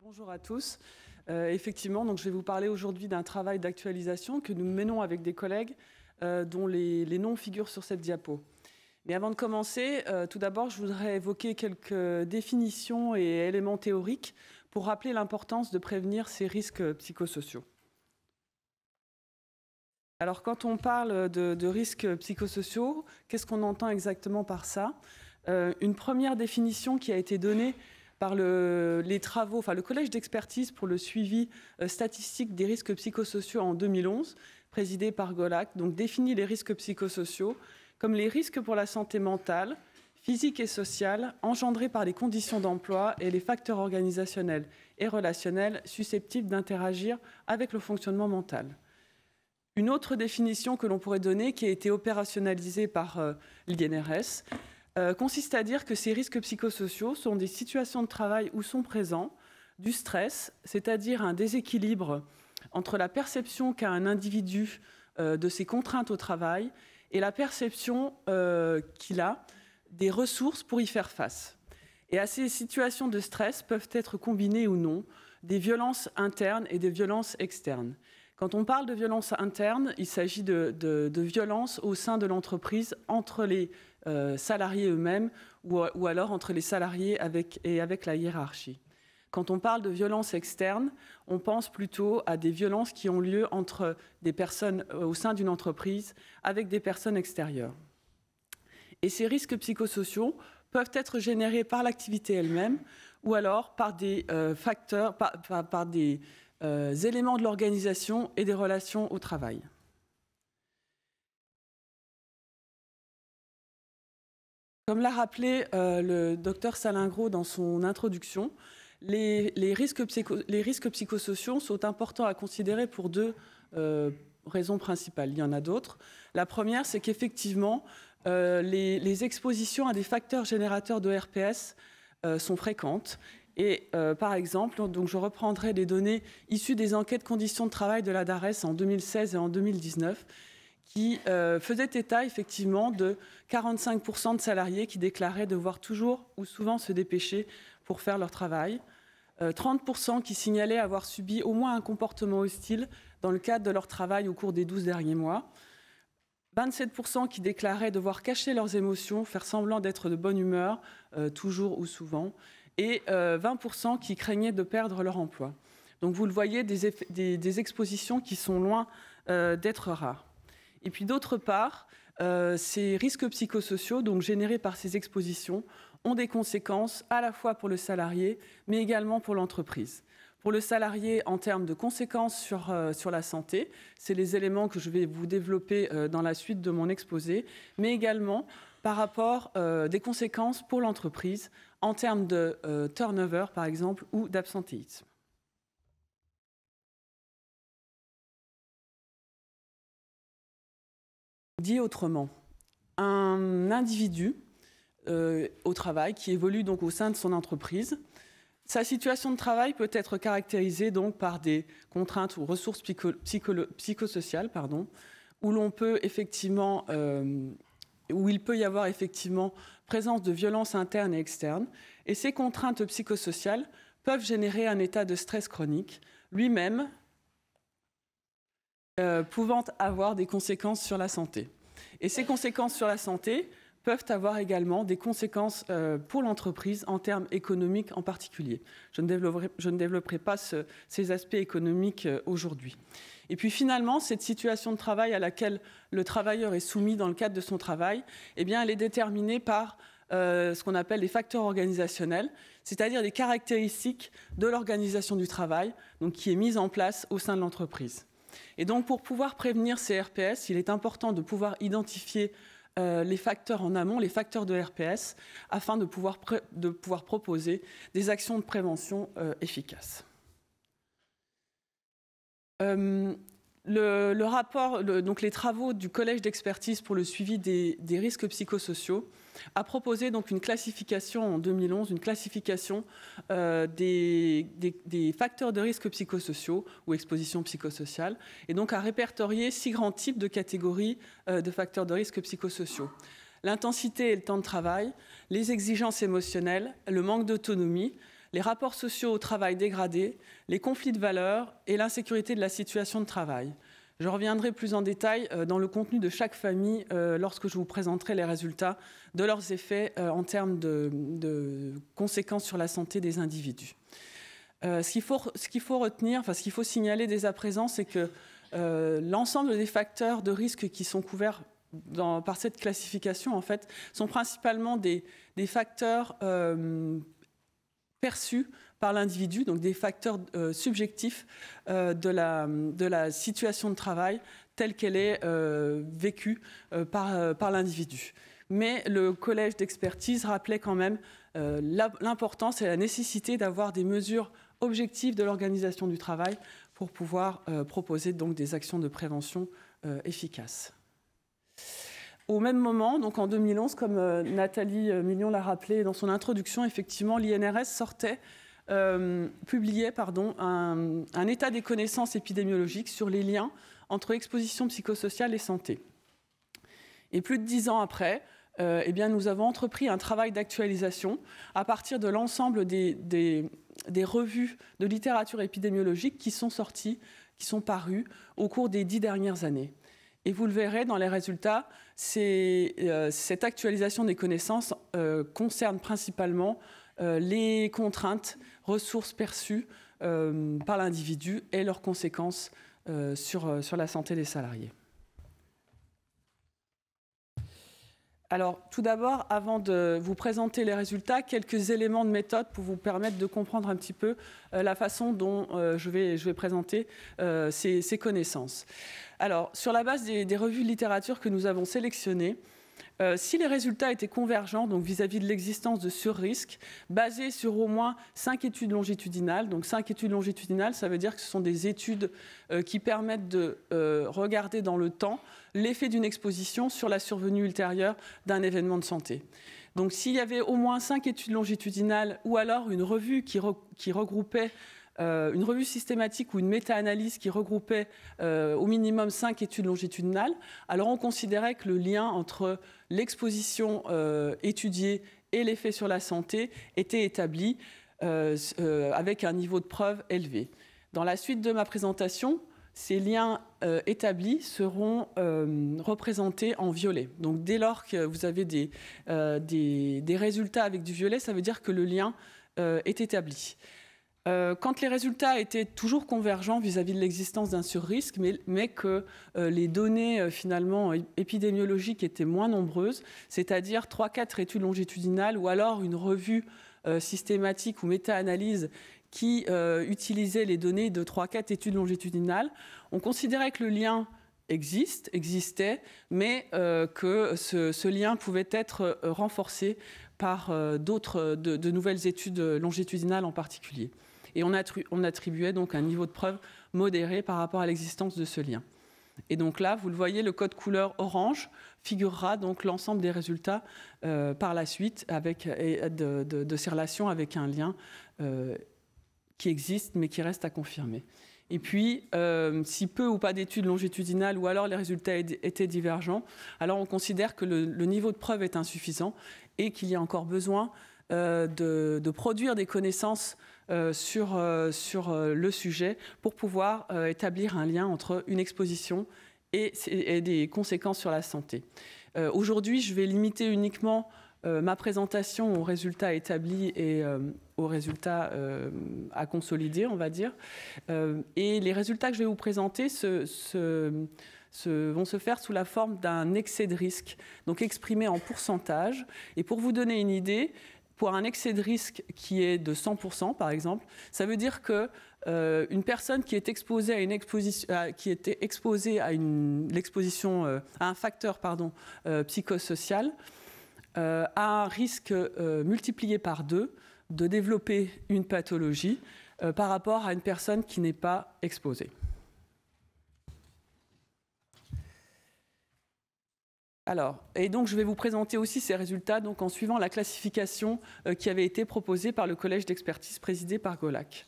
Bonjour à tous. Effectivement, donc je vais vous parler aujourd'hui d'un travail d'actualisation que nous menons avec des collègues dont les noms figurent sur cette diapo. Mais avant de commencer, tout d'abord, je voudrais évoquer quelques définitions et éléments théoriques pour rappeler l'importance de prévenir ces risques psychosociaux. Alors, quand on parle de risques psychosociaux, qu'est-ce qu'on entend exactement par ça ? Une première définition qui a été donnée par les travaux, le collège d'expertise pour le suivi statistique des risques psychosociaux en 2011, présidé par Golac, donc définit les risques psychosociaux comme les risques pour la santé mentale, physique et sociale engendrés par les conditions d'emploi et les facteurs organisationnels et relationnels susceptibles d'interagir avec le fonctionnement mental. Une autre définition que l'on pourrait donner, qui a été opérationnalisée par l'INRS, consiste à dire que ces risques psychosociaux sont des situations de travail où sont présents du stress, c'est-à-dire un déséquilibre entre la perception qu'a un individu de ses contraintes au travail et la perception qu'il a des ressources pour y faire face. Et à ces situations de stress peuvent être combinées ou non des violences internes et des violences externes. Quand on parle de violence interne, il s'agit de violences au sein de l'entreprise entre les salariés eux-mêmes ou alors entre les salariés avec la hiérarchie. Quand on parle de violence externe, on pense plutôt à des violences qui ont lieu entre des personnes au sein d'une entreprise avec des personnes extérieures. Et ces risques psychosociaux peuvent être générés par l'activité elle-même ou alors par des facteurs, par des éléments de l'organisation et des relations au travail. Comme l'a rappelé le docteur Salingro dans son introduction, les risques psychosociaux sont importants à considérer pour deux raisons principales. Il y en a d'autres. La première, c'est qu'effectivement, les expositions à des facteurs générateurs de RPS sont fréquentes. Et par exemple, donc je reprendrai des données issues des enquêtes conditions de travail de la DARES en 2016 et en 2019, qui faisaient état effectivement de 45% de salariés qui déclaraient devoir toujours ou souvent se dépêcher pour faire leur travail, 30% qui signalaient avoir subi au moins un comportement hostile dans le cadre de leur travail au cours des 12 derniers mois, 27% qui déclaraient devoir cacher leurs émotions, faire semblant d'être de bonne humeur, toujours ou souvent, et 20% qui craignaient de perdre leur emploi. Donc vous le voyez, des expositions qui sont loin d'être rares. Et puis d'autre part, ces risques psychosociaux, donc générés par ces expositions, ont des conséquences à la fois pour le salarié, mais également pour l'entreprise. Pour le salarié, en termes de conséquences sur la santé, c'est les éléments que je vais vous développer dans la suite de mon exposé, mais également par rapport des conséquences pour l'entreprise en termes de turnover, par exemple, ou d'absentéisme. Dit autrement, un individu au travail qui évolue donc au sein de son entreprise, sa situation de travail peut être caractérisée donc par des contraintes ou ressources psychosociales, où l'on peut effectivement, où il peut y avoir effectivement présence de violences internes et externes. Et ces contraintes psychosociales peuvent générer un état de stress chronique, lui-même pouvant avoir des conséquences sur la santé. Et ces conséquences sur la santé peuvent avoir également des conséquences pour l'entreprise en termes économiques en particulier. Je ne développerai pas ces aspects économiques aujourd'hui. Et puis finalement, cette situation de travail à laquelle le travailleur est soumis dans le cadre de son travail, eh bien, elle est déterminée par ce qu'on appelle les facteurs organisationnels, c'est-à-dire les caractéristiques de l'organisation du travail, donc qui est mise en place au sein de l'entreprise. Et donc, pour pouvoir prévenir ces RPS, il est important de pouvoir identifier les facteurs en amont, les facteurs de RPS, afin de pouvoir proposer des actions de prévention efficaces. Le rapport, donc les travaux du collège d'expertise pour le suivi des risques psychosociaux a proposé donc une classification en 2011, une classification des facteurs de risque psychosociaux ou exposition psychosociale, et donc a répertorié 6 grands types de catégories de facteurs de risque psychosociaux. L'intensité et le temps de travail, les exigences émotionnelles, le manque d'autonomie, les rapports sociaux au travail dégradés, les conflits de valeurs et l'insécurité de la situation de travail. Je reviendrai plus en détail dans le contenu de chaque famille lorsque je vous présenterai les résultats de leurs effets en termes de conséquences sur la santé des individus. Ce qu'il faut retenir, ce qu'il faut signaler dès à présent, c'est que l'ensemble des facteurs de risque qui sont couverts par cette classification, en fait, sont principalement des facteurs perçus par l'individu, donc des facteurs subjectifs de la situation de travail telle qu'elle est vécue par l'individu. Mais le collège d'expertise rappelait quand même l'importance et la nécessité d'avoir des mesures objectives de l'organisation du travail pour pouvoir proposer donc des actions de prévention efficaces. Au même moment, donc en 2011, comme Nathalie Million l'a rappelé dans son introduction, effectivement, l'INRS publiait un état des connaissances épidémiologiques sur les liens entre exposition psychosociale et santé. Et plus de 10 ans après, nous avons entrepris un travail d'actualisation à partir de l'ensemble des revues de littérature épidémiologique qui sont sorties, qui sont parues au cours des 10 dernières années. Et vous le verrez dans les résultats, cette actualisation des connaissances concerne principalement les contraintes, ressources perçues par l'individu et leurs conséquences sur la santé des salariés. Alors, tout d'abord, avant de vous présenter les résultats, quelques éléments de méthode pour vous permettre de comprendre un petit peu la façon dont je vais présenter ces connaissances. Alors, sur la base des revues de littérature que nous avons sélectionnées, si les résultats étaient convergents, donc vis-à-vis de l'existence de surrisques, basés sur au moins 5 études longitudinales, donc 5 études longitudinales, ça veut dire que ce sont des études qui permettent de regarder dans le temps l'effet d'une exposition sur la survenue ultérieure d'un événement de santé. Donc s'il y avait au moins 5 études longitudinales ou alors une revue qui regroupait une revue systématique ou une méta-analyse qui regroupait au minimum 5 études longitudinales, alors on considérait que le lien entre l'exposition étudiée et l'effet sur la santé était établi avec un niveau de preuve élevé. Dans la suite de ma présentation, ces liens établis seront représentés en violet. Donc dès lors que vous avez des résultats avec du violet, ça veut dire que le lien est établi. Quand les résultats étaient toujours convergents vis-à-vis de l'existence d'un surrisque, mais que les données finalement épidémiologiques étaient moins nombreuses, c'est-à-dire 3-4 études longitudinales ou alors une revue systématique ou méta-analyse qui utilisait les données de 3-4 études longitudinales, on considérait que le lien existait, mais que ce lien pouvait être renforcé par de nouvelles études longitudinales en particulier. Et on attribuait donc un niveau de preuve modéré par rapport à l'existence de ce lien. Et donc là, vous le voyez, le code couleur orange figurera donc l'ensemble des résultats par la suite de ces relations avec un lien qui existe mais qui reste à confirmer. Et puis, si peu ou pas d'études longitudinales ou alors les résultats étaient divergents, alors on considère que le niveau de preuve est insuffisant et qu'il y a encore besoin de produire des connaissances sur le sujet pour pouvoir établir un lien entre une exposition et des conséquences sur la santé. Aujourd'hui, je vais limiter uniquement ma présentation aux résultats établis et aux résultats à consolider, on va dire. Et les résultats que je vais vous présenter vont se faire sous la forme d'un excès de risque, donc exprimé en pourcentage. Et pour vous donner une idée, pour un excès de risque qui est de 100%, par exemple, ça veut dire que une personne qui est exposée à l'exposition à un facteur psychosocial a un risque multiplié par 2 de développer une pathologie par rapport à une personne qui n'est pas exposée. Alors, et donc je vais vous présenter aussi ces résultats donc, en suivant la classification qui avait été proposée par le collège d'expertise présidé par Golac.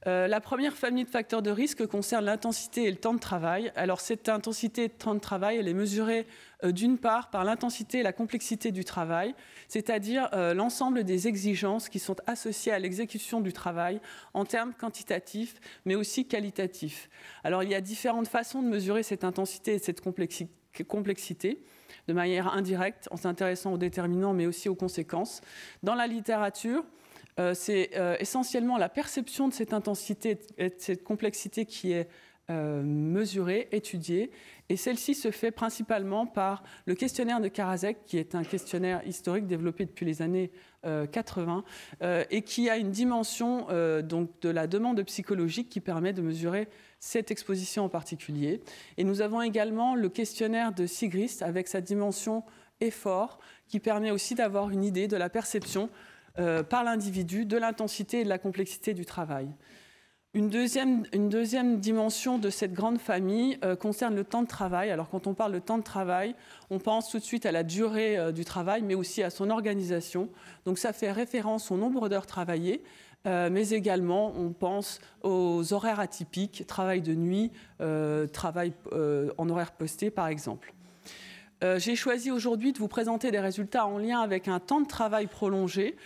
La première famille de facteurs de risque concerne l'intensité et le temps de travail. Alors cette intensité et le temps de travail, elle est mesurée d'une part par l'intensité et la complexité du travail, c'est-à-dire l'ensemble des exigences qui sont associées à l'exécution du travail en termes quantitatifs, mais aussi qualitatifs. Alors il y a différentes façons de mesurer cette intensité et cette complexité, de manière indirecte, en s'intéressant aux déterminants, mais aussi aux conséquences. Dans la littérature, c'est essentiellement la perception de cette intensité et de cette complexité qui est mesurée, étudiée, et celle-ci se fait principalement par le questionnaire de Karasek, qui est un questionnaire historique développé depuis les années 80 et qui a une dimension donc de la demande psychologique qui permet de mesurer cette exposition en particulier. Et nous avons également le questionnaire de Sigrist avec sa dimension effort qui permet aussi d'avoir une idée de la perception par l'individu de l'intensité et de la complexité du travail. Une deuxième dimension de cette grande famille concerne le temps de travail. Alors quand on parle de temps de travail, on pense tout de suite à la durée du travail, mais aussi à son organisation. Donc ça fait référence au nombre d'heures travaillées, mais également on pense aux horaires atypiques, travail de nuit, travail en horaire posté par exemple. J'ai choisi aujourd'hui de vous présenter des résultats en lien avec un temps de travail prolongé,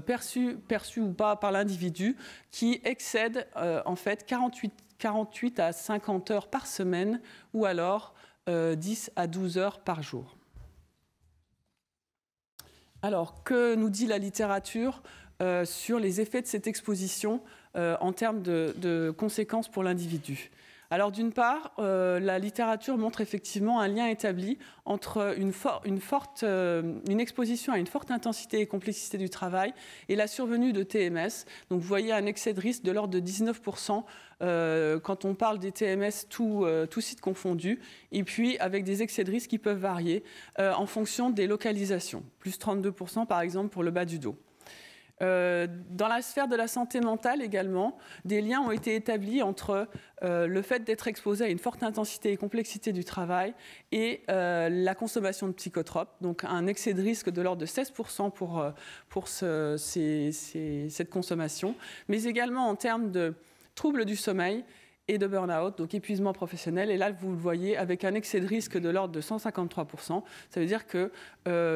perçu ou pas par l'individu, qui excède en fait 48 à 50 heures par semaine ou alors 10 à 12 heures par jour. Alors, que nous dit la littérature sur les effets de cette exposition en termes de conséquences pour l'individu ? Alors d'une part, la littérature montre effectivement un lien établi entre une exposition à une forte intensité et complexité du travail et la survenue de TMS. Donc vous voyez un excès de risque de l'ordre de 19% quand on parle des TMS tous sites confondus, et puis avec des excès de risque qui peuvent varier en fonction des localisations. Plus 32% par exemple pour le bas du dos. Dans la sphère de la santé mentale également, des liens ont été établis entre le fait d'être exposé à une forte intensité et complexité du travail et la consommation de psychotropes, donc un excès de risque de l'ordre de 16% pour cette consommation, mais également en termes de troubles du sommeil et de burn-out, donc épuisement professionnel. Et là, vous le voyez, avec un excès de risque de l'ordre de 153%. Ça veut dire que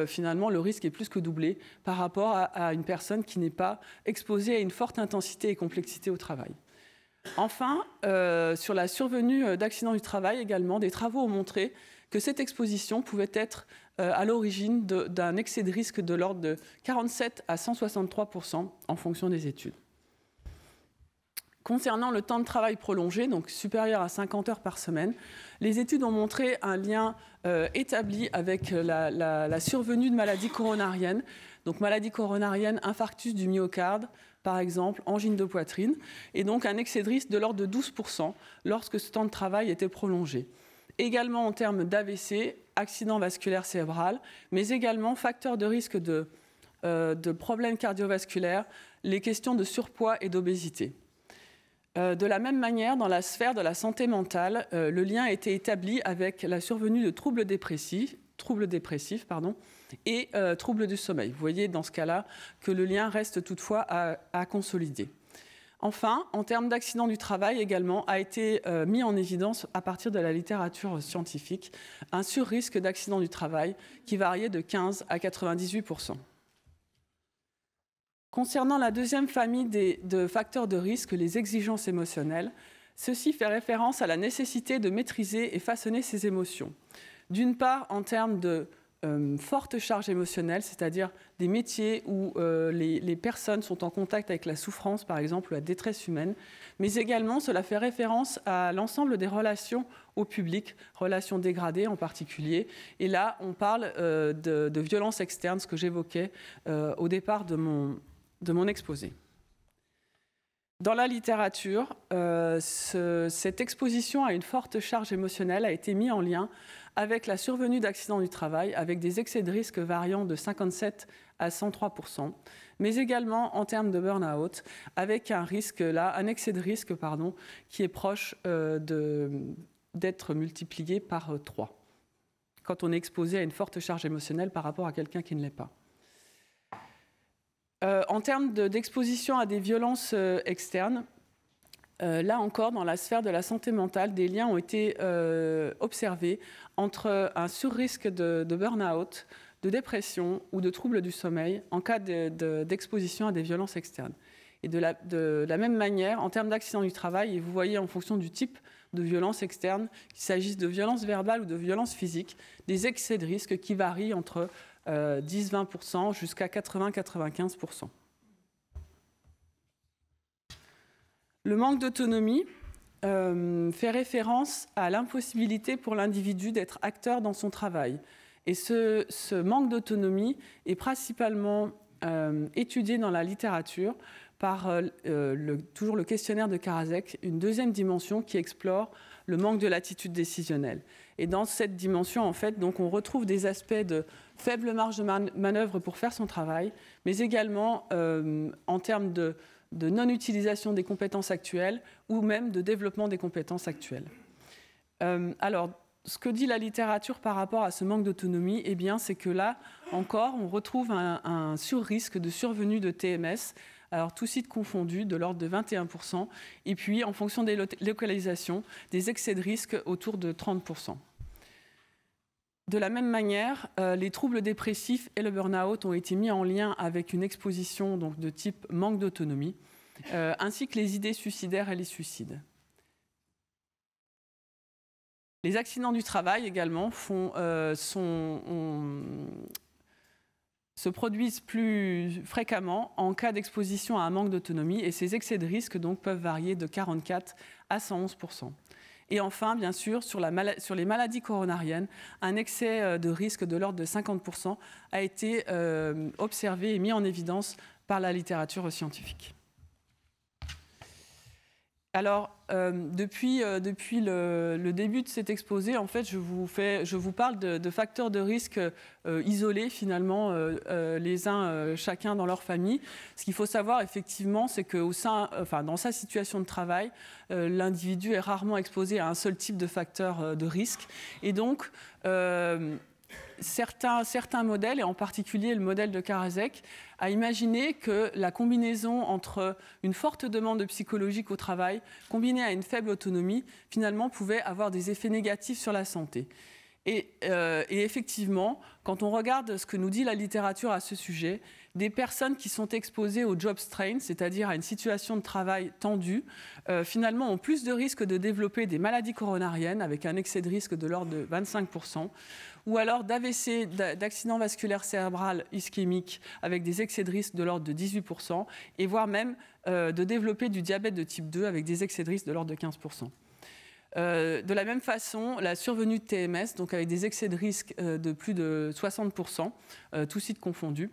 finalement, le risque est plus que doublé par rapport à une personne qui n'est pas exposée à une forte intensité et complexité au travail. Enfin, sur la survenue d'accidents du travail également, des travaux ont montré que cette exposition pouvait être à l'origine d'un excès de risque de l'ordre de 47 à 163% en fonction des études. Concernant le temps de travail prolongé, donc supérieur à 50 heures par semaine, les études ont montré un lien établi avec la survenue de maladies coronariennes. Donc maladie coronarienne, infarctus du myocarde, par exemple, angine de poitrine, et donc un excès de risque de l'ordre de 12% lorsque ce temps de travail était prolongé. Également en termes d'AVC, accident vasculaire cérébral, mais également facteurs de risque de problèmes cardiovasculaires, les questions de surpoids et d'obésité. De la même manière, dans la sphère de la santé mentale, le lien a été établi avec la survenue de troubles dépressifs et troubles du sommeil. Vous voyez dans ce cas-là que le lien reste toutefois à consolider. Enfin, en termes d'accidents du travail également, a été mis en évidence à partir de la littérature scientifique un surrisque d'accidents du travail qui variait de 15 à 98%. Concernant la deuxième famille de facteurs de risque, les exigences émotionnelles, ceci fait référence à la nécessité de maîtriser et façonner ses émotions. D'une part, en termes de forte charge émotionnelle, c'est-à-dire des métiers où les personnes sont en contact avec la souffrance, par exemple, ou la détresse humaine, mais également cela fait référence à l'ensemble des relations au public, relations dégradées en particulier. Et là, on parle de violences externes, ce que j'évoquais au départ de mon exposé. Dans la littérature, cette exposition à une forte charge émotionnelle a été mise en lien avec la survenue d'accidents du travail, avec des excès de risque variant de 57 à 103%, mais également en termes de burn-out, avec un excès de risque qui est proche d'être multiplié par 3, quand on est exposé à une forte charge émotionnelle par rapport à quelqu'un qui ne l'est pas. En termes d'exposition à des violences externes, Là encore, dans la sphère de la santé mentale, des liens ont été observés entre un surrisque de burn-out, de dépression ou de troubles du sommeil en cas d'exposition à des violences externes. Et de la même manière, en termes d'accident du travail, et vous voyez en fonction du type de violence externe, qu'il s'agisse de violence verbale ou de violence physique, des excès de risque qui varient entre 10-20% jusqu'à 80-95%. Le manque d'autonomie fait référence à l'impossibilité pour l'individu d'être acteur dans son travail. Et ce manque d'autonomie est principalement étudié dans la littérature par toujours le questionnaire de Karasek, une deuxième dimension qui explore le manque de latitude décisionnelle. Et dans cette dimension, en fait, donc, on retrouve des aspects de faible marge de manœuvre pour faire son travail, mais également en termes de non-utilisation des compétences actuelles ou même de développement des compétences actuelles. Alors, ce que dit la littérature par rapport à ce manque d'autonomie, eh bien, c'est que là, encore, on retrouve un surrisque de survenue de TMS, alors tous sites confondus, de l'ordre de 21%, et puis, en fonction des localisations, des excès de risque autour de 30%. De la même manière, les troubles dépressifs et le burn-out ont été mis en lien avec une exposition donc, de type manque d'autonomie, ainsi que les idées suicidaires et les suicides. Les accidents du travail également se produisent plus fréquemment en cas d'exposition à un manque d'autonomie et ces excès de risque donc, peuvent varier de 44 à 111%. Et enfin, bien sûr, sur les maladies coronariennes, un excès de risque de l'ordre de 50% a été observé et mis en évidence par la littérature scientifique. Alors, depuis le début de cet exposé, en fait, je vous parle de facteurs de risque isolés, finalement, les uns chacun dans leur famille. Ce qu'il faut savoir, effectivement, c'est que dans sa situation de travail, l'individu est rarement exposé à un seul type de facteur de risque. Et donc, certains modèles, et en particulier le modèle de Karasek, a imaginé que la combinaison entre une forte demande psychologique au travail, combinée à une faible autonomie, finalement pouvait avoir des effets négatifs sur la santé. Et effectivement, quand on regarde ce que nous dit la littérature à ce sujet, des personnes qui sont exposées au job strain, c'est-à-dire à une situation de travail tendue, finalement ont plus de risques de développer des maladies coronariennes avec un excès de risque de l'ordre de 25%, ou alors d'AVC, d'accident vasculaire cérébral ischémique avec des excès de risque de l'ordre de 18%, et voire même de développer du diabète de type 2 avec des excès de risque de l'ordre de 15%. De la même façon, la survenue de TMS, donc avec des excès de risque de plus de 60%, tous sites confondus,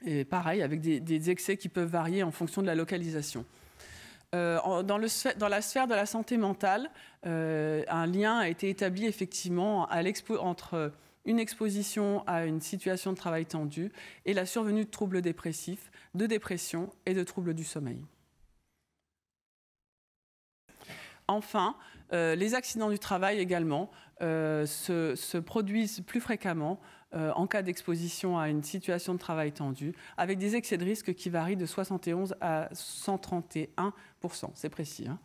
et pareil, avec des excès qui peuvent varier en fonction de la localisation. Dans la sphère de la santé mentale, un lien a été établi effectivement entre une exposition à une situation de travail tendue et la survenue de troubles dépressifs, de dépression et de troubles du sommeil. Enfin, les accidents du travail également se produisent plus fréquemment en cas d'exposition à une situation de travail tendue, avec des excès de risque qui varient de 71 à 131%. C'est précis. Hein.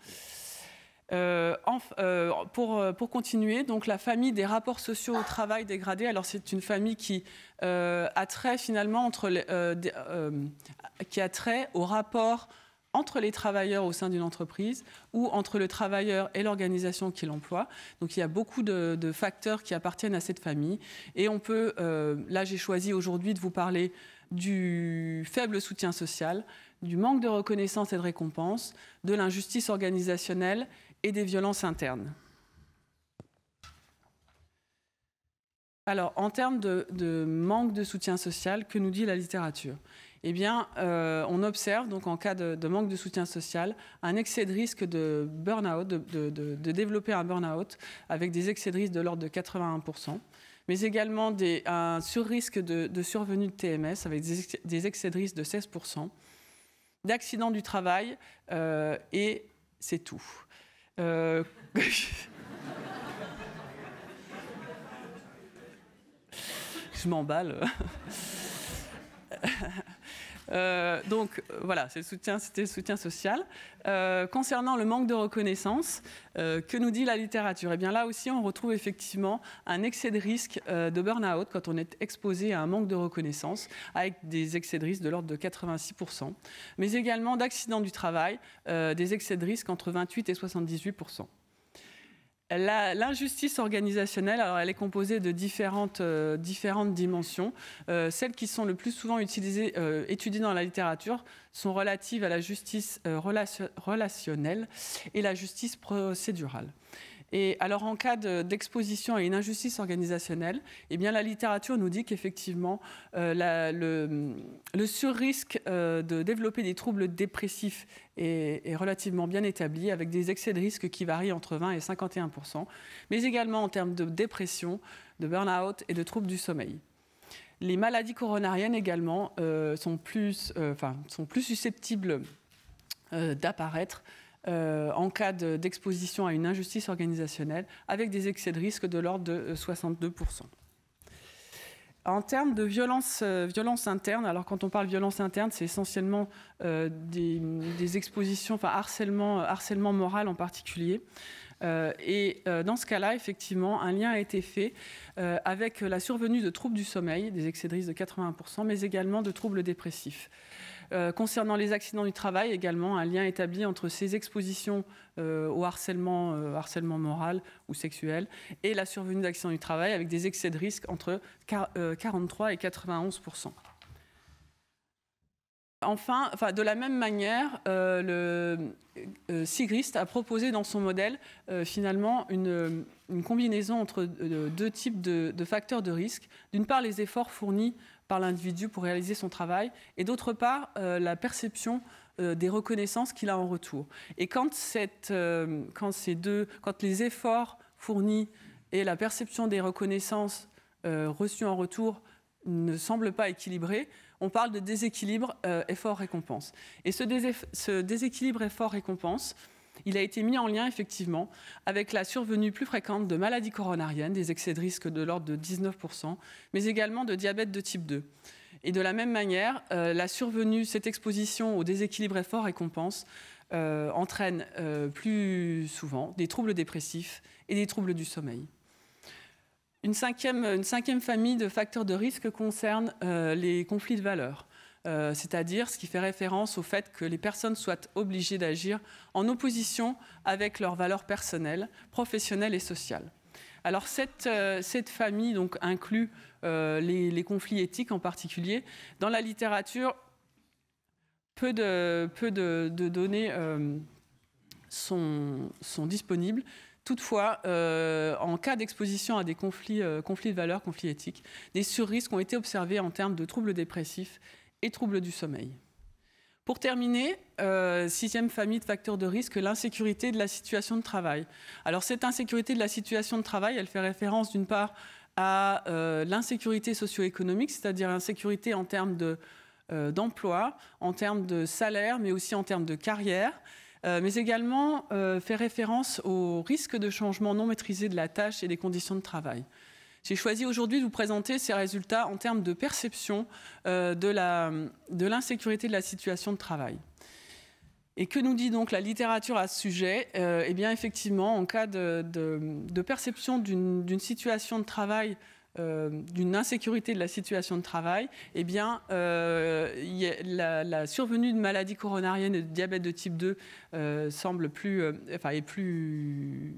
Pour continuer, donc la famille des rapports sociaux au travail dégradés. Alors c'est une famille qui a trait finalement qui a trait au rapport entre les travailleurs au sein d'une entreprise ou entre le travailleur et l'organisation qui l'emploie. Donc il y a beaucoup de facteurs qui appartiennent à cette famille. Et on peut, là j'ai choisi aujourd'hui de vous parler du faible soutien social, du manque de reconnaissance et de récompense, de l'injustice organisationnelle et des violences internes. Alors, en termes de manque de soutien social, que nous dit la littérature ? Eh bien, on observe, donc, en cas de manque de soutien social, un excès de risque de burn-out, de développer un burn-out, avec des excès de risque de l'ordre de 81%, mais également un surrisque de survenue de TMS, avec des excès de risque de 16%, d'accidents du travail, et c'est tout. Je m'emballe. Voilà, c'était le soutien social. Concernant le manque de reconnaissance, que nous dit la littérature? Eh bien là aussi, on retrouve effectivement un excès de risque de burn-out quand on est exposé à un manque de reconnaissance, avec des excès de risque de l'ordre de 86%, mais également d'accidents du travail, des excès de risque entre 28 et 78%. L'injustice organisationnelle, alors elle est composée de différentes dimensions. Celles qui sont le plus souvent étudiées dans la littérature sont relatives à la justice relationnelle et la justice procédurale. Et alors, en cas d'exposition à une injustice organisationnelle, eh bien, la littérature nous dit qu'effectivement, le surrisque de développer des troubles dépressifs est relativement bien établi, avec des excès de risque qui varient entre 20 et 51%, mais également en termes de dépression, de burn-out et de troubles du sommeil. Les maladies coronariennes également sont plus susceptibles d'apparaître en cas d'exposition à une injustice organisationnelle, avec des excès de risque de l'ordre de 62%. En termes de violence interne, alors quand on parle de violence interne, c'est essentiellement des expositions, harcèlement moral en particulier. Dans ce cas-là, effectivement, un lien a été fait avec la survenue de troubles du sommeil, des excès de risque de 80%, mais également de troubles dépressifs. Concernant les accidents du travail, également, un lien établi entre ces expositions au harcèlement moral ou sexuel et la survenue d'accidents du travail, avec des excès de risque entre 43 et 91%. Enfin, de la même manière, Sigrist a proposé dans son modèle finalement une combinaison entre deux types de facteurs de risque. D'une part, les efforts fournis par l'individu pour réaliser son travail, et d'autre part, la perception des reconnaissances qu'il a en retour. Et quand les efforts fournis et la perception des reconnaissances reçues en retour ne semblent pas équilibrés, on parle de déséquilibre effort-récompense. Et ce déséquilibre effort-récompense, il a été mis en lien effectivement avec la survenue plus fréquente de maladies coronariennes, des excès de risque de l'ordre de 19%, mais également de diabète de type 2. Et de la même manière, cette exposition au déséquilibre effort-récompense entraîne plus souvent des troubles dépressifs et des troubles du sommeil. Une cinquième famille de facteurs de risque concerne les conflits de valeurs. C'est-à-dire ce qui fait référence au fait que les personnes soient obligées d'agir en opposition avec leurs valeurs personnelles, professionnelles et sociales. Alors cette famille donc, inclut les conflits éthiques en particulier. Dans la littérature, peu de données sont disponibles. Toutefois, en cas d'exposition à des conflits de valeurs, conflits éthiques, des surrisques ont été observés en termes de troubles dépressifs et troubles du sommeil. Pour terminer, sixième famille de facteurs de risque, l'insécurité de la situation de travail. Alors cette insécurité de la situation de travail, elle fait référence d'une part à l'insécurité socio-économique, c'est-à-dire l'insécurité en termes d'emploi, en termes de salaire, mais aussi en termes de carrière, mais également fait référence au risque de changement non maîtrisé de la tâche et des conditions de travail. J'ai choisi aujourd'hui de vous présenter ces résultats en termes de perception de l'insécurité de la situation de travail. Et que nous dit donc la littérature à ce sujet? Eh bien, effectivement, en cas de perception d'une situation de travail, d'une insécurité de la situation de travail, eh bien, la survenue de maladies coronariennes et de diabète de type 2 semble est plus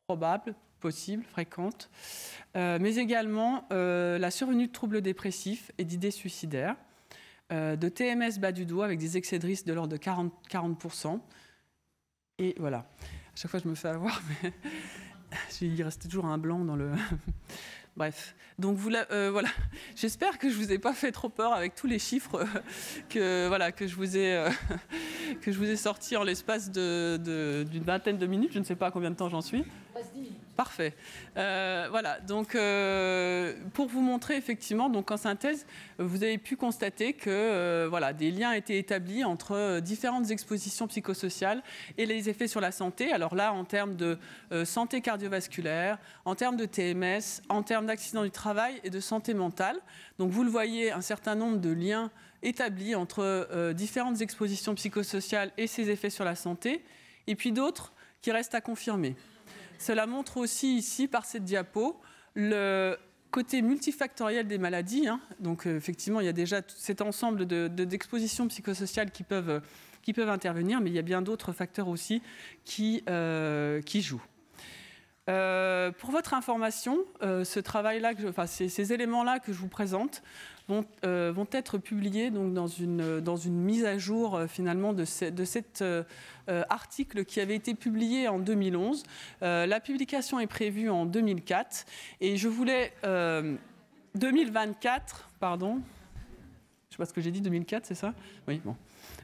probable, possible, fréquente, mais également la survenue de troubles dépressifs et d'idées suicidaires, de TMS bas du dos avec des excès de risque de l'ordre de 40%. Et voilà. À chaque fois, je me fais avoir, mais il reste toujours un blanc dans le... Bref, donc voilà. J'espère que je vous ai pas fait trop peur avec tous les chiffres que je vous ai sortis en l'espace d'une vingtaine de minutes. Je ne sais pas combien de temps j'en suis. Parfait. Voilà. Donc, pour vous montrer effectivement, donc en synthèse, vous avez pu constater que des liens étaient établis entre différentes expositions psychosociales et les effets sur la santé. Alors là, en termes de santé cardiovasculaire, en termes de TMS, en termes d'accidents du travail et de santé mentale. Donc, vous le voyez, un certain nombre de liens établies entre différentes expositions psychosociales et ses effets sur la santé, et puis d'autres qui restent à confirmer. Cela montre aussi ici, par cette diapo, le côté multifactoriel des maladies. Donc effectivement, il y a déjà cet ensemble d'expositions psychosociales qui peuvent intervenir, mais il y a bien d'autres facteurs aussi qui jouent. Pour votre information, ce travail-là, ces éléments-là que je vous présente vont être publiés donc, dans une mise à jour finalement de cet article qui avait été publié en 2011. La publication est prévue en 2004 et je voulais 2024, pardon. Je sais pas ce que j'ai dit, 2004, c'est ça? Oui, bon.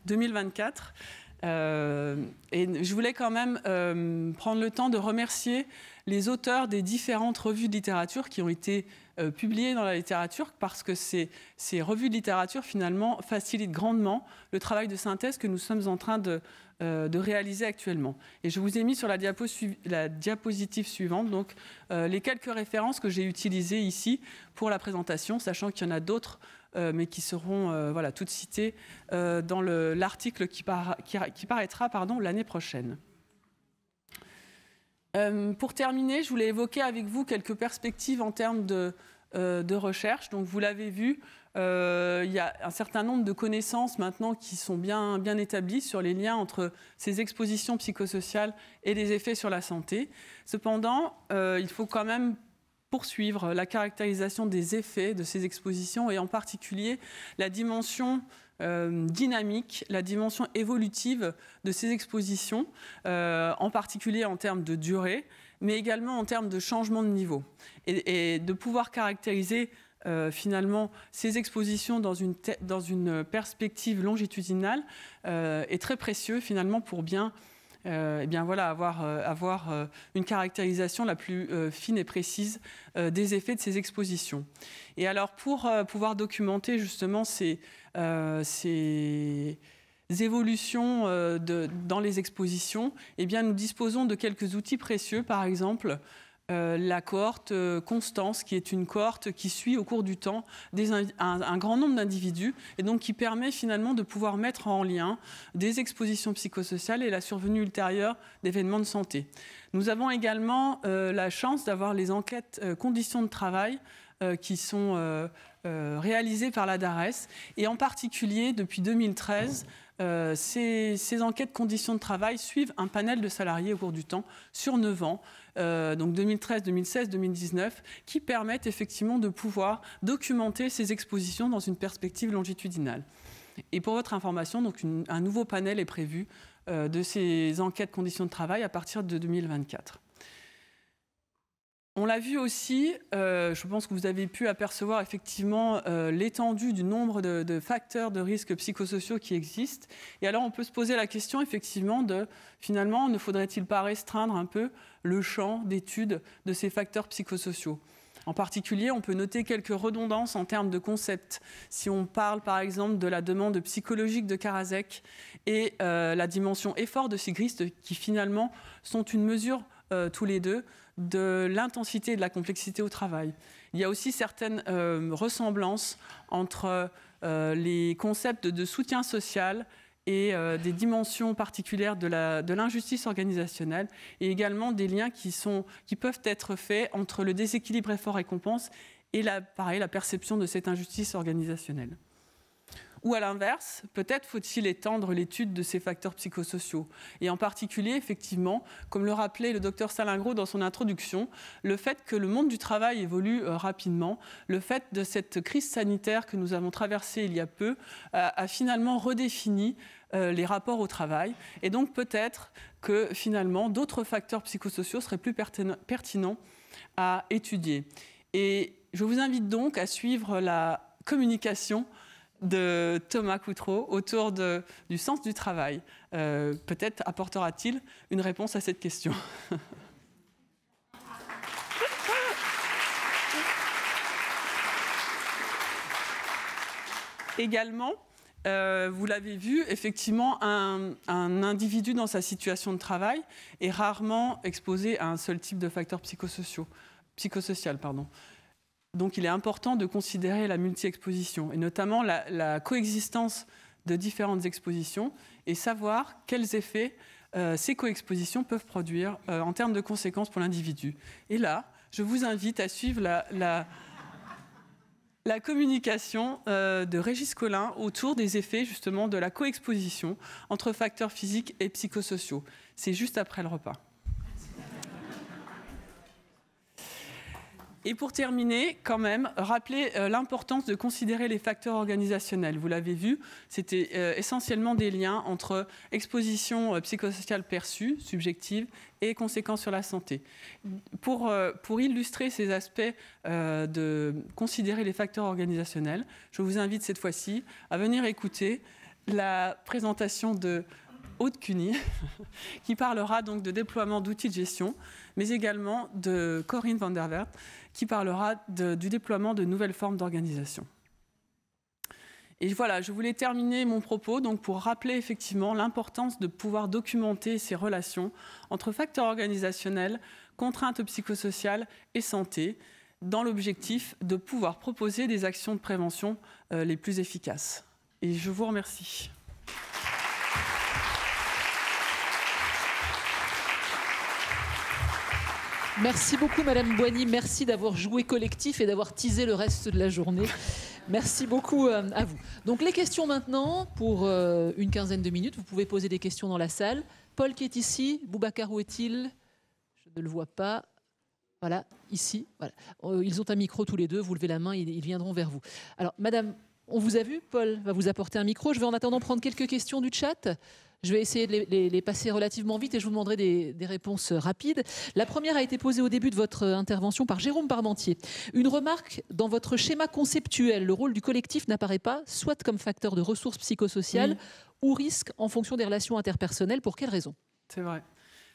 2024. Et je voulais quand même prendre le temps de remercier les auteurs des différentes revues de littérature qui ont été publiées dans la littérature, parce que ces revues de littérature, finalement, facilitent grandement le travail de synthèse que nous sommes en train de réaliser actuellement. Et je vous ai mis sur la diapositive suivante donc, les quelques références que j'ai utilisées ici pour la présentation, sachant qu'il y en a d'autres mais qui seront toutes citées dans l'article qui paraîtra l'année prochaine. Pour terminer, je voulais évoquer avec vous quelques perspectives en termes de recherche. Donc, vous l'avez vu, il y a un certain nombre de connaissances maintenant qui sont bien établies sur les liens entre ces expositions psychosociales et les effets sur la santé. Cependant, il faut quand même poursuivre la caractérisation des effets de ces expositions et en particulier la dimension dynamique, la dimension évolutive de ces expositions, en particulier en termes de durée, mais également en termes de changement de niveau. Et de pouvoir caractériser finalement ces expositions dans une perspective longitudinale est très précieux finalement pour bien avoir une caractérisation la plus fine et précise des effets de ces expositions. Et alors, pour pouvoir documenter justement ces évolutions dans les expositions, eh bien, nous disposons de quelques outils précieux, par exemple, la cohorte Constance, qui est une cohorte qui suit au cours du temps un grand nombre d'individus et donc qui permet finalement de pouvoir mettre en lien des expositions psychosociales et la survenue ultérieure d'événements de santé. Nous avons également la chance d'avoir les enquêtes conditions de travail qui sont réalisées par la DARES et en particulier depuis 2013, ces enquêtes conditions de travail suivent un panel de salariés au cours du temps sur 9 ans, donc 2013, 2016, 2019, qui permettent effectivement de pouvoir documenter ces expositions dans une perspective longitudinale. Et pour votre information, donc un nouveau panel est prévu de ces enquêtes conditions de travail à partir de 2024. On l'a vu aussi, je pense que vous avez pu apercevoir effectivement l'étendue du nombre de facteurs de risques psychosociaux qui existent. Et alors on peut se poser la question effectivement de, finalement, ne faudrait-il pas restreindre un peu le champ d'étude de ces facteurs psychosociaux ? En particulier, on peut noter quelques redondances en termes de concepts. Si on parle par exemple de la demande psychologique de Karasek et la dimension effort de Sigrist, qui finalement sont une mesure tous les deux de l'intensité et de la complexité au travail. Il y a aussi certaines ressemblances entre les concepts de soutien social et des dimensions particulières de l'injustice organisationnelle et également des liens qui peuvent être faits entre le déséquilibre effort-récompense et la perception de cette injustice organisationnelle. Ou à l'inverse, peut-être faut-il étendre l'étude de ces facteurs psychosociaux. Et en particulier, effectivement, comme le rappelait le docteur Salingro dans son introduction, le fait que le monde du travail évolue rapidement, le fait de cette crise sanitaire que nous avons traversée il y a peu, a finalement redéfini les rapports au travail. Et donc peut-être que finalement, d'autres facteurs psychosociaux seraient plus pertinents à étudier. Et je vous invite donc à suivre la communication de Thomas Coutreau autour du sens du travail. Peut-être apportera-t-il une réponse à cette question. Également, vous l'avez vu, effectivement, un individu dans sa situation de travail est rarement exposé à un seul type de facteur psychosocial. Donc il est important de considérer la multi-exposition, et notamment la coexistence de différentes expositions, et savoir quels effets ces coexpositions peuvent produire en termes de conséquences pour l'individu. Et là, je vous invite à suivre la communication de Régis Collin autour des effets justement de la coexposition entre facteurs physiques et psychosociaux. C'est juste après le repas. Et pour terminer, quand même, rappeler l'importance de considérer les facteurs organisationnels. Vous l'avez vu, c'était essentiellement des liens entre exposition psychosociale perçue, subjective, et conséquences sur la santé. Pour illustrer ces aspects de considérer les facteurs organisationnels, je vous invite cette fois-ci à venir écouter la présentation de Aude Cuny, qui parlera donc de déploiement d'outils de gestion, mais également de Corinne van der Werf, qui parlera du déploiement de nouvelles formes d'organisation. Et voilà, je voulais terminer mon propos donc pour rappeler effectivement l'importance de pouvoir documenter ces relations entre facteurs organisationnels, contraintes psychosociales et santé, dans l'objectif de pouvoir proposer des actions de prévention les plus efficaces. Et je vous remercie. Merci beaucoup, Madame Boigny. Merci d'avoir joué collectif et d'avoir teasé le reste de la journée. Merci beaucoup à vous. Donc, les questions maintenant, pour une quinzaine de minutes. Vous pouvez poser des questions dans la salle. Paul qui est ici. Boubacar, où est-il? Je ne le vois pas. Voilà, ici. Voilà. Ils ont un micro tous les deux. Vous levez la main, ils viendront vers vous. Alors, Madame, on vous a vu. Paul va vous apporter un micro. Je vais en attendant prendre quelques questions du chat. Je vais essayer de les passer relativement vite et je vous demanderai des réponses rapides. La première a été posée au début de votre intervention par Jérôme Parmentier. Une remarque: dans votre schéma conceptuel, le rôle du collectif n'apparaît pas soit comme facteur de ressources psychosociales ou risque en fonction des relations interpersonnelles. Pour quelles raisons? C'est vrai.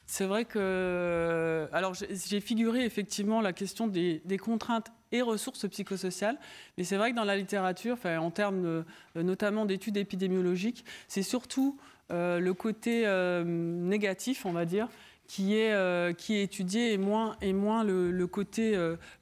C'est vrai que... Alors, j'ai figuré effectivement la question des contraintes et ressources psychosociales, mais c'est vrai que dans la littérature, en termes notamment d'études épidémiologiques, c'est surtout le côté négatif, on va dire, qui est étudié et moins le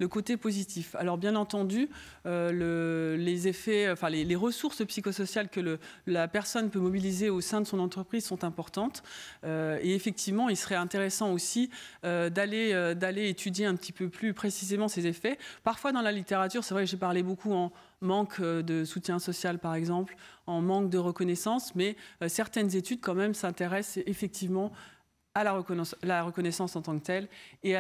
côté positif. Alors bien entendu, les effets, les ressources psychosociales que la personne peut mobiliser au sein de son entreprise sont importantes. Et effectivement, il serait intéressant aussi d'aller étudier un petit peu plus précisément ces effets. Parfois dans la littérature, c'est vrai que j'ai parlé beaucoup en manque de soutien social, par exemple, en manque de reconnaissance, mais certaines études quand même s'intéressent effectivement à la reconnaissance en tant que telle et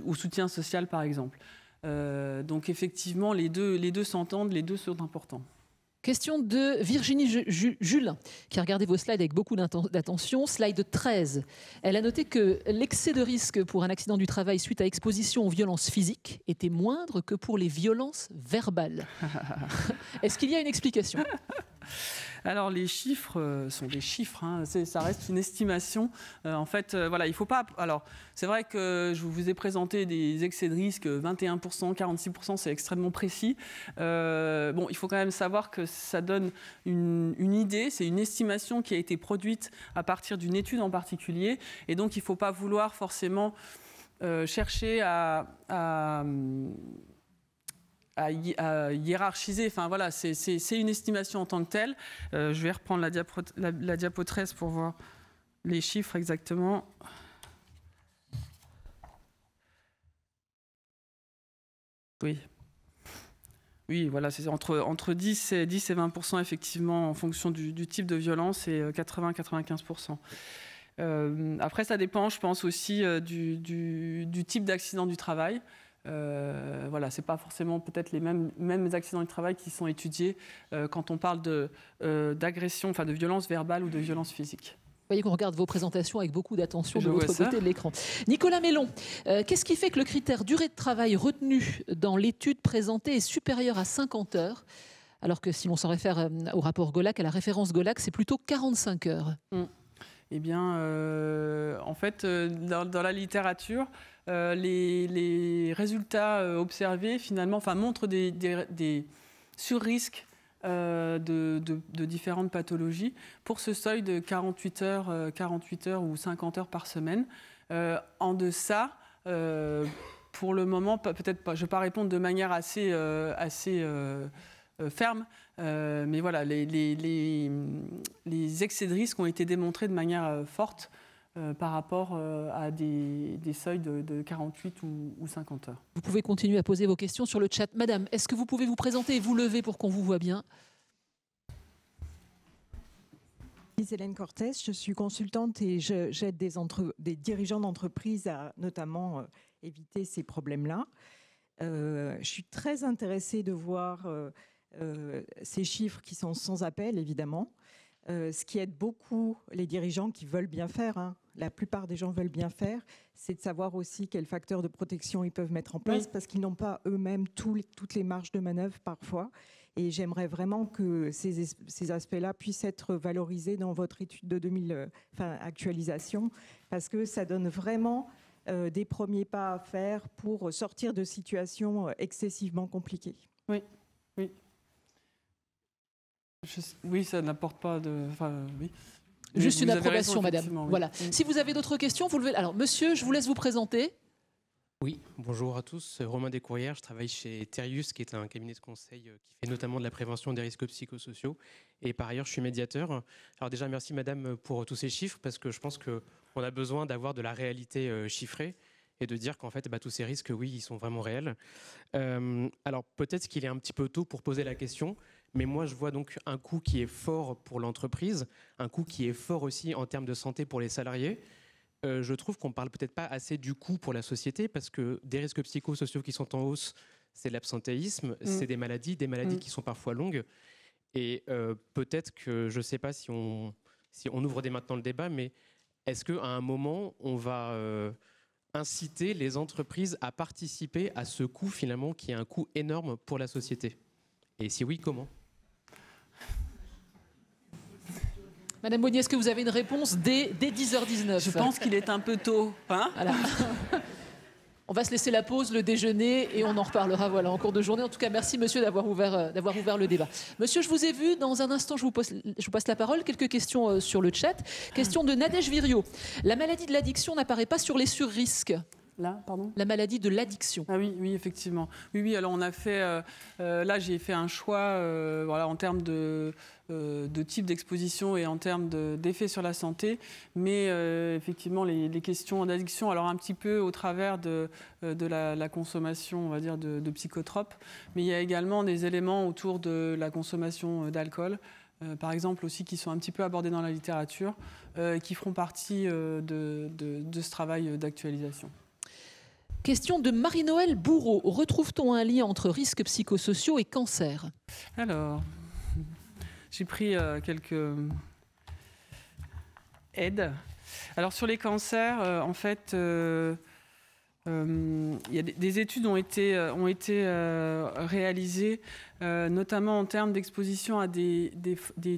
au soutien social, par exemple. Donc effectivement, les deux s'entendent, les deux sont importants. Question de Virginie Jules, qui a regardé vos slides avec beaucoup d'attention. Slide 13. Elle a noté que l'excès de risque pour un accident du travail suite à exposition aux violences physiques était moindre que pour les violences verbales. Est-ce qu'il y a une explication? Alors les chiffres sont des chiffres, hein. Ça reste une estimation. En fait, voilà, il faut pas. Alors c'est vrai que je vous ai présenté des excès de risque 21%, 46%, c'est extrêmement précis. Bon, il faut quand même savoir que ça donne une idée, c'est une estimation qui a été produite à partir d'une étude en particulier, et donc il ne faut pas vouloir forcément chercher à hiérarchiser. Enfin voilà, c'est une estimation en tant que telle. Je vais reprendre la diapo 13 pour voir les chiffres exactement. Oui, voilà, c'est entre 10 et 20% effectivement en fonction du type de violence, et 80-95%. Après, ça dépend, je pense, aussi du type d'accident du travail. Voilà, c'est pas forcément peut-être les mêmes accidents du travail qui sont étudiés quand on parle d'agression, de violence verbale ou de violence physique. Vous voyez qu'on regarde vos présentations avec beaucoup d'attention de l'autre côté de l'écran. Nicolas Mellon, qu'est-ce qui fait que le critère durée de travail retenu dans l'étude présentée est supérieur à 50 heures, alors que si l'on s'en réfère au rapport Golac, à la référence Golac, c'est plutôt 45 heures? Eh bien, en fait, dans la littérature, les résultats observés finalement montrent des surrisques de différentes pathologies pour ce seuil de 48 heures ou 50 heures par semaine. En deçà, Pour le moment, peut-être pas. Je ne vais pas répondre de manière assez ferme, mais voilà, les excès de risque ont été démontrés de manière forte par rapport à des seuils de 48 ou 50 heures. Vous pouvez continuer à poser vos questions sur le chat. Madame, est-ce que vous pouvez vous présenter et vous lever pour qu'on vous voit bien? Hélène Cortès, je suis consultante et j'aide des dirigeants d'entreprises à notamment éviter ces problèmes-là. Je suis très intéressée de voir ces chiffres qui sont sans appel, évidemment. Ce qui aide beaucoup les dirigeants qui veulent bien faire, hein. La plupart des gens veulent bien faire, c'est de savoir aussi quels facteurs de protection ils peuvent mettre en place, oui, parce qu'ils n'ont pas eux-mêmes toutes les marges de manœuvre parfois. Et j'aimerais vraiment que ces aspects-là puissent être valorisés dans votre étude de actualisation, parce que ça donne vraiment des premiers pas à faire pour sortir de situations excessivement compliquées. Oui, oui. Oui, ça n'apporte pas de... oui. Juste une approbation, madame. Oui. Voilà. Si vous avez d'autres questions, vous levez. Alors, monsieur, je vous laisse vous présenter. Oui, bonjour à tous. Romain Descourrières, je travaille chez Terius, qui est un cabinet de conseil qui fait notamment de la prévention des risques psychosociaux. Et par ailleurs, je suis médiateur. Alors déjà, merci madame pour tous ces chiffres, parce que je pense qu'on a besoin d'avoir de la réalité chiffrée et de dire qu'en fait, tous ces risques, oui, ils sont vraiment réels. Alors peut-être qu'il est un petit peu tôt pour poser la question, mais moi, je vois donc un coût qui est fort pour l'entreprise, un coût qui est fort aussi en termes de santé pour les salariés. Je trouve qu'on ne parle peut-être pas assez du coût pour la société, parce que des risques psychosociaux qui sont en hausse, c'est l'absentéisme, c'est des maladies qui sont parfois longues. Et peut-être que, je ne sais pas si on ouvre dès maintenant le débat, mais est-ce qu'à un moment, on va inciter les entreprises à participer à ce coût finalement qui est un coût énorme pour la société? Et si oui, comment? Madame Boigny, est-ce que vous avez une réponse dès 10h19? Je pense qu'il est un peu tôt. Hein, voilà. On va se laisser la pause, le déjeuner, et on en reparlera en cours de journée. En tout cas, merci monsieur d'avoir ouvert le débat. Monsieur, je vous ai vu. Dans un instant, je vous passe la parole. Quelques questions sur le chat. Question de Nadège Virio. La maladie de l'addiction n'apparaît pas sur les surrisques. Là, pardon ? La maladie de l'addiction. Ah oui, effectivement. Oui, alors on a fait... là, j'ai fait un choix en termes de type d'exposition et en termes d'effet sur la santé. Mais effectivement, les questions d'addiction, alors un petit peu au travers de la consommation, on va dire, de psychotropes. Mais il y a également des éléments autour de la consommation d'alcool. Par exemple aussi, qui sont un petit peu abordés dans la littérature, qui feront partie de ce travail d'actualisation. Question de Marie-Noël Bourreau. Retrouve-t-on un lien entre risques psychosociaux et cancer? Alors, j'ai pris quelques aides. Alors, sur les cancers, en fait, il y a des études ont été réalisées, notamment en termes d'exposition à des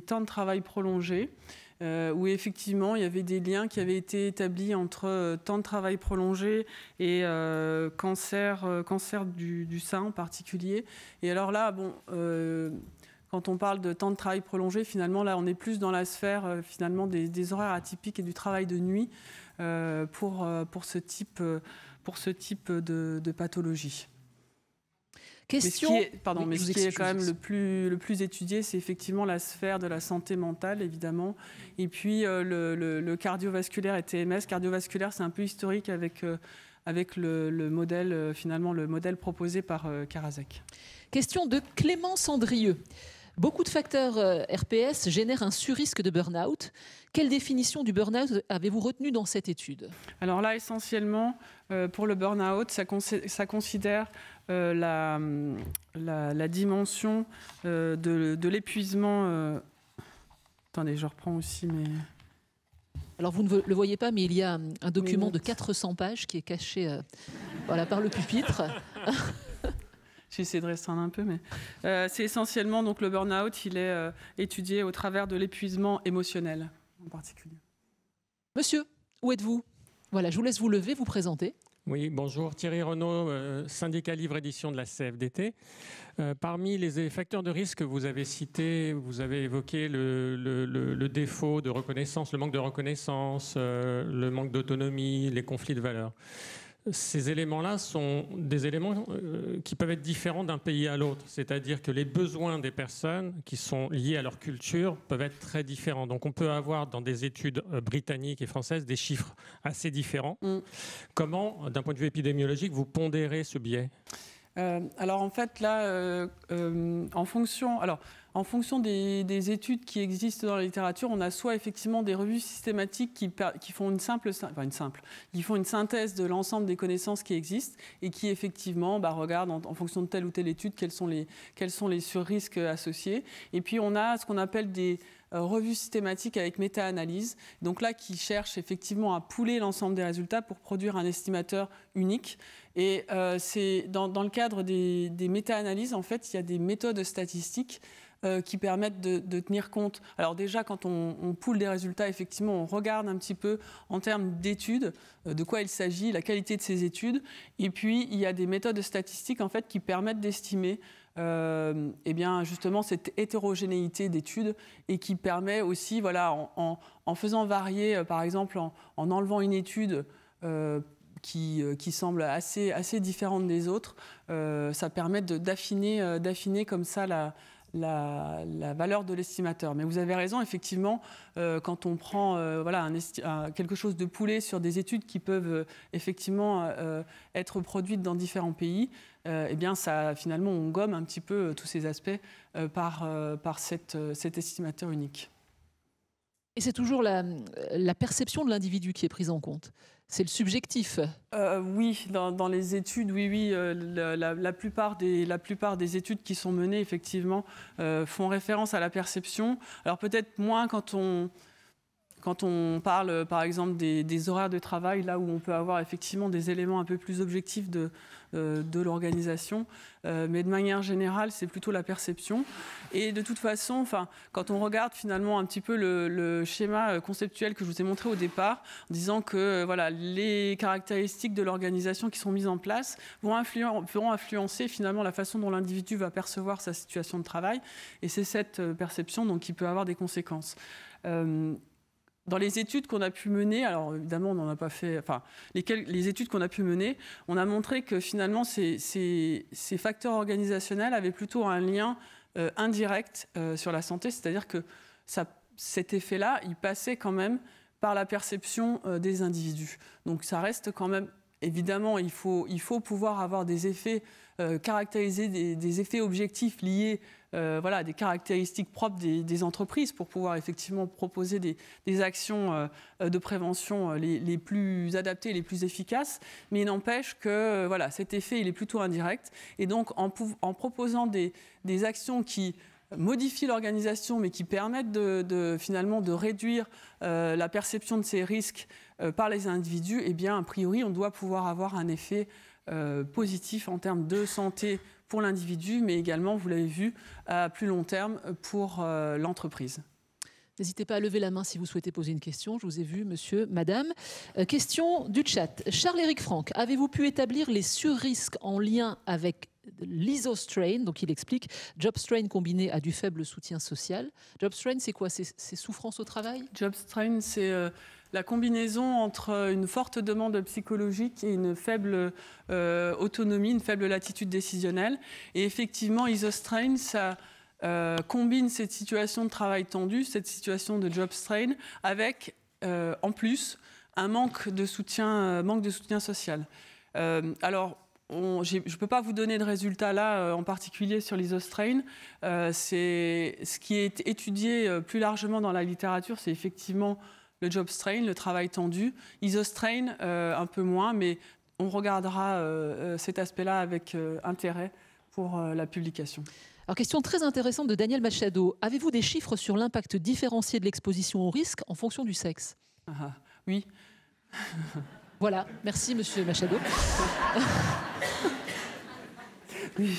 temps de travail prolongés. Où effectivement il y avait des liens qui avaient été établis entre temps de travail prolongé et cancer du sein en particulier. Et alors là, quand on parle de temps de travail prolongé, finalement là on est plus dans la sphère finalement des horaires atypiques et du travail de nuit pour ce type de pathologie. Question. Mais ce qui est quand même le plus étudié, c'est effectivement la sphère de la santé mentale, évidemment. Et puis le cardiovasculaire et TMS. Cardiovasculaire, c'est un peu historique avec le modèle, finalement, le modèle proposé par Karasek. Question de Clément Sandrieux. Beaucoup de facteurs RPS génèrent un surrisque de burn-out. Quelle définition du burn-out avez-vous retenue dans cette étude? Alors là, essentiellement, pour le burn-out, ça considère la dimension de l'épuisement. Attendez, je reprends aussi mes... Alors vous ne le voyez pas, mais il y a un document de 400 pages qui est caché par le pupitre. J'ai essayé de restreindre un peu, mais c'est essentiellement donc le burn-out. Il est étudié au travers de l'épuisement émotionnel en particulier. Monsieur, où êtes-vous? Voilà, je vous laisse vous lever, vous présenter. Oui, bonjour, Thierry Renaud, syndicat livre édition de la CFDT. Parmi les facteurs de risque que vous avez cités, vous avez évoqué le défaut de reconnaissance, le manque de reconnaissance, le manque d'autonomie, les conflits de valeurs. ces éléments-là sont des éléments qui peuvent être différents d'un pays à l'autre. C'est-à-dire que les besoins des personnes qui sont liés à leur culture peuvent être très différents. Donc on peut avoir dans des études britanniques et françaises des chiffres assez différents. Comment, d'un point de vue épidémiologique, vous pondérez ce biais ? Alors en fait là, en fonction des études qui existent dans la littérature, on a soit effectivement des revues systématiques qui font qui font une synthèse de l'ensemble des connaissances qui existent et qui effectivement regardent en fonction de telle ou telle étude quels sont les surrisques associés. Et puis on a ce qu'on appelle des revues systématiques avec méta-analyse, donc là qui cherchent effectivement à pooler l'ensemble des résultats pour produire un estimateur unique. Et c'est dans le cadre des méta-analyses, en fait, il y a des méthodes statistiques qui permettent de tenir compte. Alors déjà, quand on pool des résultats, effectivement, on regarde un petit peu en termes d'études, de quoi il s'agit, la qualité de ces études. Et puis, il y a des méthodes statistiques, en fait, qui permettent d'estimer justement cette hétérogénéité d'études et qui permet aussi, en faisant varier, par exemple, en enlevant une étude qui semble assez différente des autres, ça permet d'affiner comme ça la valeur de l'estimateur. Mais vous avez raison, effectivement, quand on prend quelque chose de poolé sur des études qui peuvent effectivement être produites dans différents pays, ça, finalement, on gomme un petit peu tous ces aspects par cet estimateur unique. Et c'est toujours la perception de l'individu qui est prise en compte. C'est le subjectif. Oui, dans les études, oui. La plupart des études qui sont menées, effectivement, font référence à la perception. Alors peut-être moins quand on parle, par exemple, des horaires de travail, là où on peut avoir effectivement des éléments un peu plus objectifs de l'organisation. Mais de manière générale, c'est plutôt la perception. Et de toute façon, quand on regarde finalement un petit peu le schéma conceptuel que je vous ai montré au départ, en disant que les caractéristiques de l'organisation qui sont mises en place feront influencer finalement la façon dont l'individu va percevoir sa situation de travail. Et c'est cette perception donc, qui peut avoir des conséquences. Dans les études qu'on a pu mener, alors évidemment on n'en a pas fait, les études qu'on a pu mener, on a montré que finalement ces facteurs organisationnels avaient plutôt un lien indirect sur la santé, c'est-à-dire que cet effet-là, il passait quand même par la perception des individus. Donc ça reste quand même, évidemment, il faut pouvoir avoir des effets caractérisés, des effets objectifs liés des caractéristiques propres des entreprises pour pouvoir effectivement proposer des actions de prévention les plus adaptées, les plus efficaces. Mais il n'empêche que cet effet il est plutôt indirect. Et donc en proposant des actions qui modifient l'organisation mais qui permettent finalement de réduire la perception de ces risques par les individus, a priori on doit pouvoir avoir un effet positif en termes de santé pour l'individu, mais également, vous l'avez vu, à plus long terme pour l'entreprise. N'hésitez pas à lever la main si vous souhaitez poser une question. Je vous ai vu, monsieur, madame. Question du chat. Charles-Éric Franck, avez-vous pu établir les surrisques en lien avec l'isostrain? Donc il explique, job strain combiné à du faible soutien social. Job strain, c'est quoi? C'est souffrance au travail? Job strain, c'est la combinaison entre une forte demande psychologique et une faible autonomie, une faible latitude décisionnelle. Et effectivement, isostrain, ça combine cette situation de travail tendu, cette situation de job strain, avec en plus un manque de soutien social. Alors, je ne peux pas vous donner de résultats là, en particulier sur l'isostrain. C'est ce qui est étudié plus largement dans la littérature, c'est effectivement le job strain, le travail tendu. Isostrain, un peu moins, mais on regardera cet aspect-là avec intérêt pour la publication. Alors, question très intéressante de Daniel Machado. Avez-vous des chiffres sur l'impact différencié de l'exposition au risque en fonction du sexe? Oui. Voilà, merci monsieur Machado. Oui,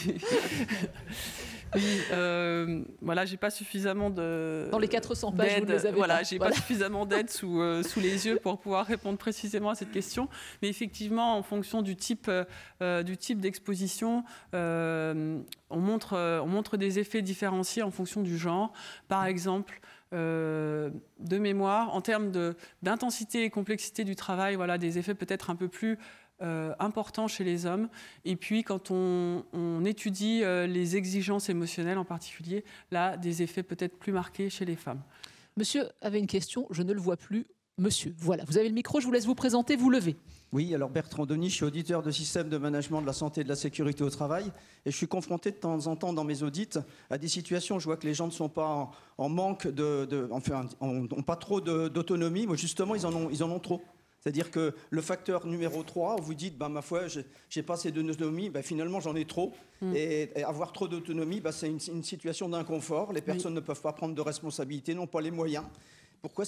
j'ai pas suffisamment de... Dans les 400 pages, vous ne les avez pas. J'ai pas suffisamment d'aide sous les yeux pour pouvoir répondre précisément à cette question. Mais effectivement, en fonction du type d'exposition, on montre des effets différenciés en fonction du genre. Par exemple, de mémoire, en termes d'intensité et complexité du travail, des effets peut-être un peu plus important chez les hommes. Et puis, quand on étudie les exigences émotionnelles en particulier, là, des effets peut-être plus marqués chez les femmes. Monsieur avait une question, je ne le vois plus. Monsieur, voilà, vous avez le micro, je vous laisse vous présenter, vous levez. Oui, alors Bertrand Denis, je suis auditeur de système de management de la santé et de la sécurité au travail et je suis confronté de temps en temps dans mes audits à des situations où je vois que les gens ne sont pas en manque enfin, n'ont pas trop d'autonomie, mais justement ils en ont trop. C'est-à-dire que le facteur numéro 3, vous dites, ma foi, j'ai pas assez d'autonomie, finalement j'en ai trop. Et avoir trop d'autonomie, c'est une situation d'inconfort. Les personnes ne peuvent pas prendre de responsabilité, n'ont pas les moyens. Pourquoi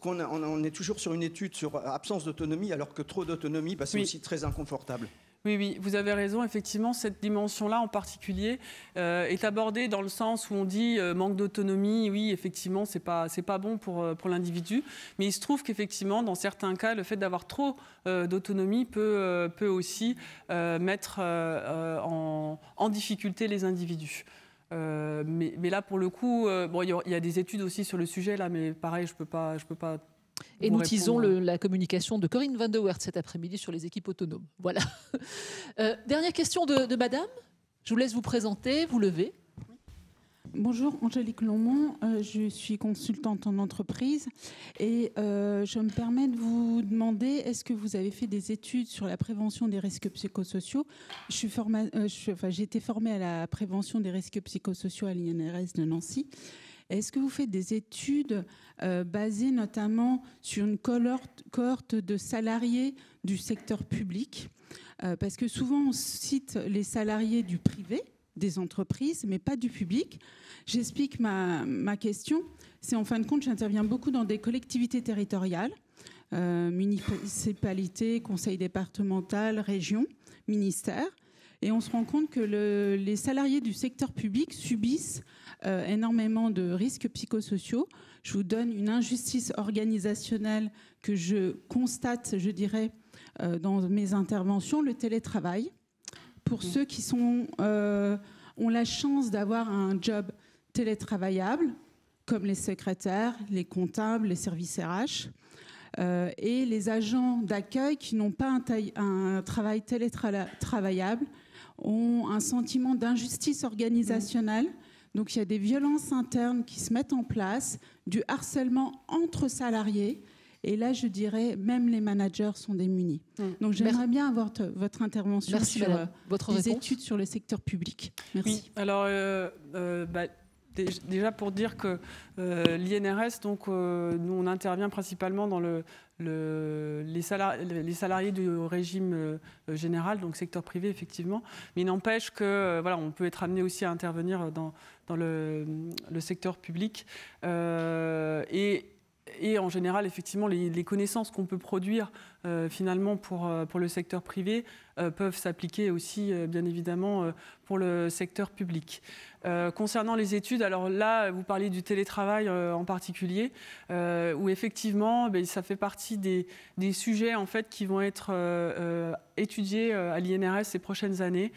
on est toujours sur une étude sur absence d'autonomie alors que trop d'autonomie, c'est aussi très inconfortable. Oui, vous avez raison. Effectivement, cette dimension-là en particulier est abordée dans le sens où on dit manque d'autonomie. Oui, effectivement, c'est pas bon pour l'individu. Mais il se trouve qu'effectivement, dans certains cas, le fait d'avoir trop d'autonomie peut aussi mettre en difficulté les individus. Mais là, pour le coup, il y a des études aussi sur le sujet, là, mais pareil, je peux pas. Et nous tisons la communication de Corinne Van de Weert cet après-midi sur les équipes autonomes. Voilà. Dernière question de madame. Je vous laisse vous présenter, vous levez. Bonjour, Angélique Lomont, je suis consultante en entreprise et je me permets de vous demander, est-ce que vous avez fait des études sur la prévention des risques psychosociaux ? J'ai été formée à la prévention des risques psychosociaux à l'INRS de Nancy. Est-ce que vous faites des études basées notamment sur une cohorte de salariés du secteur public ? Parce que souvent on cite les salariés du privé, des entreprises, mais pas du public. J'explique ma question. C'est en fin de compte, j'interviens beaucoup dans des collectivités territoriales, municipalités, conseils départementaux, régions, ministères. Et on se rend compte que les salariés du secteur public subissent énormément de risques psychosociaux. Je vous donne une injustice organisationnelle que je constate, je dirais, dans mes interventions, le télétravail. Pour ceux qui ont la chance d'avoir un job télétravaillable, comme les secrétaires, les comptables, les services RH, et les agents d'accueil qui n'ont pas un travail télétravaillable, ont un sentiment d'injustice organisationnelle. Donc il y a des violences internes qui se mettent en place, du harcèlement entre salariés. Et là, je dirais, même les managers sont démunis. Donc j'aimerais bien avoir votre intervention sur les études sur le secteur public. Merci. Oui, alors déjà pour dire que l'INRS, donc nous on intervient principalement dans les salariés du régime général, donc secteur privé effectivement, mais il n'empêche que on peut être amené aussi à intervenir dans le secteur public et en général, effectivement, les connaissances qu'on peut produire finalement pour le secteur privé peuvent s'appliquer aussi, bien évidemment, pour le secteur public. Concernant les études, alors là, vous parlez du télétravail en particulier, où effectivement, ça fait partie des sujets en fait qui vont être étudiés à l'INRS ces prochaines années,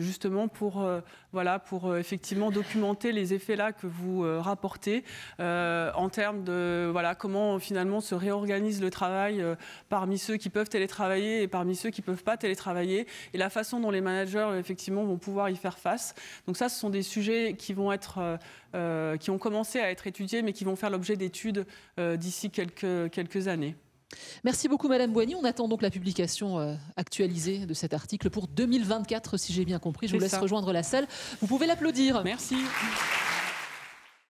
justement pour effectivement documenter les effets là que vous rapportez en termes de comment finalement se réorganise le travail parmi ceux qui peuvent télétravailler et parmi ceux qui ne peuvent pas télétravailler, et la façon dont les managers effectivement vont pouvoir y faire face. Donc ça, ce sont des sujets qui vont être, qui ont commencé à être étudiés, mais qui vont faire l'objet d'études d'ici quelques années. Merci beaucoup Madame Boigny. On attend donc la publication actualisée de cet article pour 2024, si j'ai bien compris. Je vous laisse rejoindre la salle. Vous pouvez l'applaudir. Merci.